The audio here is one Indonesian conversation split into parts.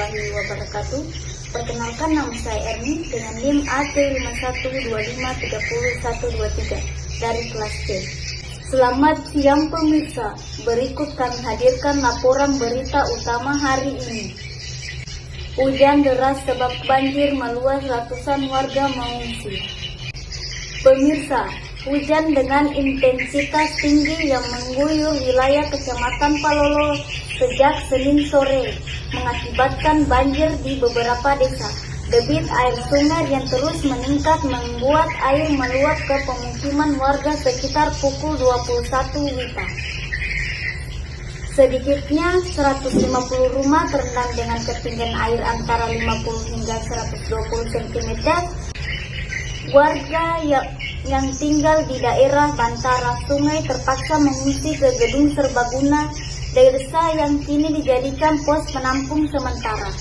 warahmatullahi wabarakatuh. Perkenalkan, nama saya Erni dengan NIM AT5125303123 dari kelas C. Selamat siang pemirsa, berikut kami hadirkan laporan berita utama hari ini. Hujan deras sebab banjir meluas, ratusan warga mengungsi. Pemirsa, hujan dengan intensitas tinggi yang mengguyur wilayah Kecamatan Palolo sejak Senin sore mengakibatkan banjir di beberapa desa. Debit air sungai yang terus meningkat membuat air meluap ke pemukiman warga sekitar pukul 21 WITA. Sedikitnya 150 rumah terendam dengan ketinggian air antara 50 hingga 120 cm. Warga yang tinggal di daerah bantara sungai terpaksa mengungsi ke gedung serbaguna desa yang kini dijadikan pos penampung sementara.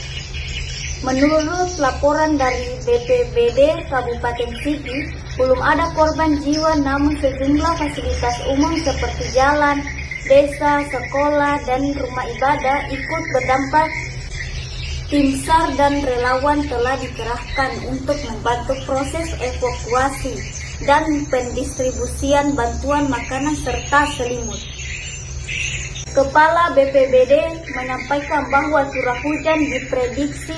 Menurut laporan dari BPBD Kabupaten Sigi, belum ada korban jiwa, namun sejumlah fasilitas umum seperti jalan, desa, sekolah, dan rumah ibadah ikut berdampak. Tim SAR dan relawan telah dikerahkan untuk membantu proses evakuasi dan pendistribusian bantuan makanan serta selimut. Kepala BPBD menyampaikan bahwa curah hujan diprediksi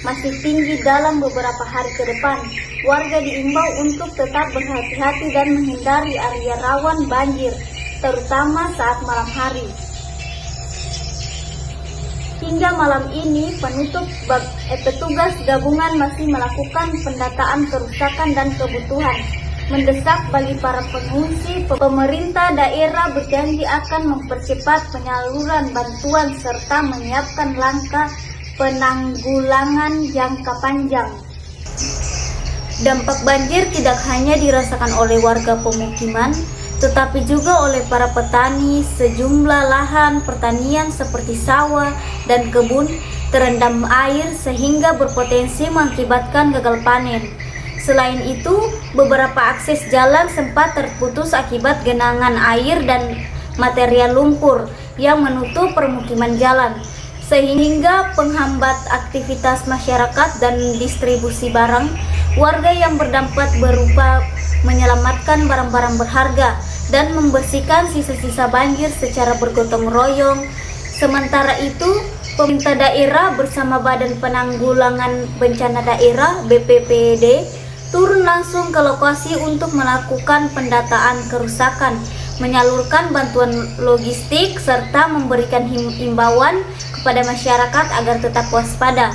masih tinggi dalam beberapa hari ke depan. Warga diimbau untuk tetap berhati-hati dan menghindari area rawan banjir, terutama saat malam hari. Hingga malam ini, petugas gabungan masih melakukan pendataan kerusakan dan kebutuhan mendesak bagi para pengungsi. Pemerintah daerah berjanji akan mempercepat penyaluran bantuan serta menyiapkan langkah penanggulangan jangka panjang. Dampak banjir tidak hanya dirasakan oleh warga pemukiman, tetapi juga oleh para petani. Sejumlah lahan pertanian seperti sawah dan kebun terendam air sehingga berpotensi mengakibatkan gagal panen. Selain itu, beberapa akses jalan sempat terputus akibat genangan air dan material lumpur yang menutup permukiman jalan, sehingga penghambat aktivitas masyarakat dan distribusi barang. Warga yang berdampak berupa menyelamatkan barang-barang berharga dan membersihkan sisa-sisa banjir secara bergotong royong. Sementara itu, pemerintah daerah bersama Badan Penanggulangan Bencana Daerah (BPBD) turun langsung ke lokasi untuk melakukan pendataan kerusakan, menyalurkan bantuan logistik, serta memberikan himbauan kepada masyarakat agar tetap waspada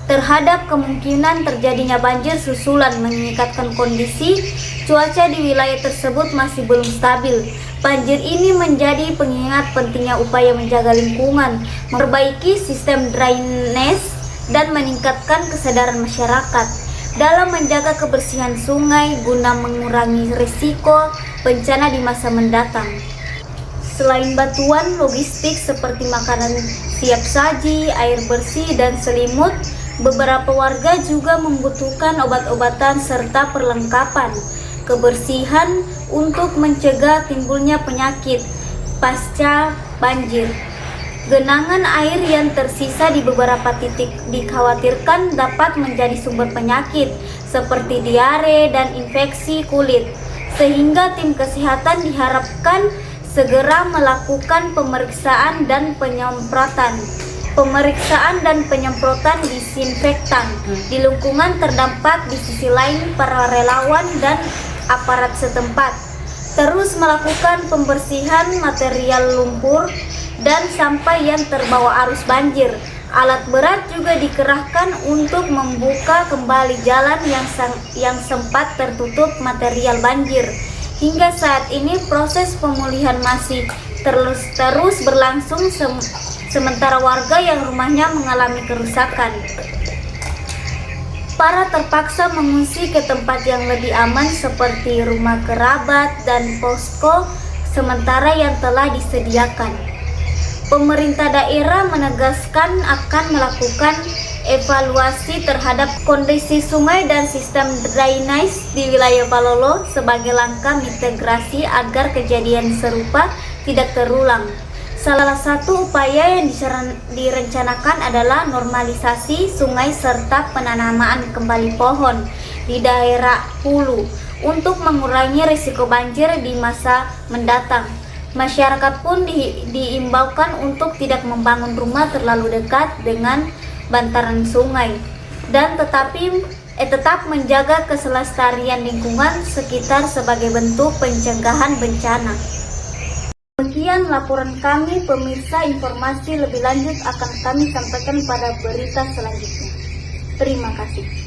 terhadap kemungkinan terjadinya banjir susulan, mengingatkan kondisi cuaca di wilayah tersebut masih belum stabil. Banjir ini menjadi pengingat pentingnya upaya menjaga lingkungan, memperbaiki sistem drainase, dan meningkatkan kesadaran masyarakat dalam menjaga kebersihan sungai guna mengurangi risiko bencana di masa mendatang. Selain bantuan logistik seperti makanan siap saji, air bersih, dan selimut, beberapa warga juga membutuhkan obat-obatan serta perlengkapan kebersihan untuk mencegah timbulnya penyakit pasca banjir. Genangan air yang tersisa di beberapa titik dikhawatirkan dapat menjadi sumber penyakit seperti diare dan infeksi kulit, sehingga tim kesehatan diharapkan segera melakukan pemeriksaan dan penyemprotan disinfektan di lingkungan terdampak. Di sisi lain, para relawan dan aparat setempat terus melakukan pembersihan material lumpur dan sampah yang terbawa arus banjir. Alat berat juga dikerahkan untuk membuka kembali jalan yang sempat tertutup material banjir. Hingga saat ini proses pemulihan masih terus berlangsung, sementara warga yang rumahnya mengalami kerusakan parah terpaksa mengungsi ke tempat yang lebih aman seperti rumah kerabat dan posko sementara yang telah disediakan. Pemerintah daerah menegaskan akan melakukan evaluasi terhadap kondisi sungai dan sistem drainase di wilayah Palolo sebagai langkah mitigasi agar kejadian serupa tidak terulang. Salah satu upaya yang direncanakan adalah normalisasi sungai serta penanaman kembali pohon di daerah hulu untuk mengurangi risiko banjir di masa mendatang. Masyarakat pun diimbaukan untuk tidak membangun rumah terlalu dekat dengan bantaran sungai dan tetap menjaga keselestarian lingkungan sekitar sebagai bentuk pencegahan bencana. Demikian laporan kami, pemirsa. Informasi lebih lanjut akan kami sampaikan pada berita selanjutnya. Terima kasih.